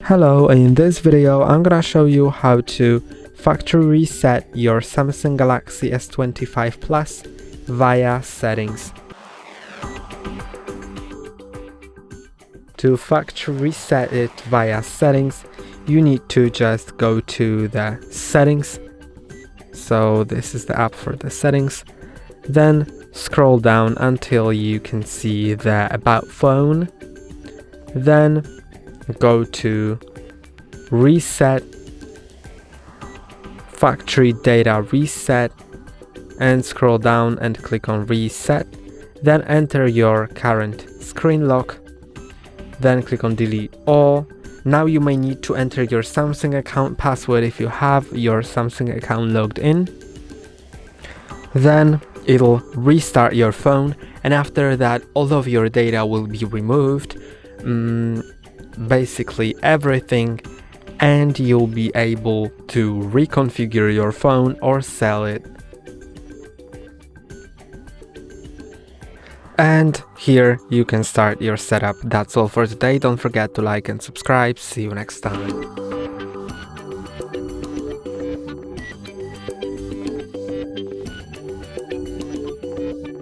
Hello, in this video I'm gonna show you how to factory reset your Samsung Galaxy S25 Plus via settings. To factory reset it via settings, you need to just go to the settings. So this is the app for the settings. Then scroll down until you can see the About phone. Then go to Reset, Factory Data Reset, and scroll down and click on Reset. Then enter your current screen lock. Then click on Delete All. Now you may need to enter your Samsung account password if you have your Samsung account logged in. Then it'll restart your phone, and after that all of your data will be removed, basically everything, and you'll be able to reconfigure your phone or sell it. And here you can start your setup. That's all for today. Don't forget to like and subscribe. See you next time.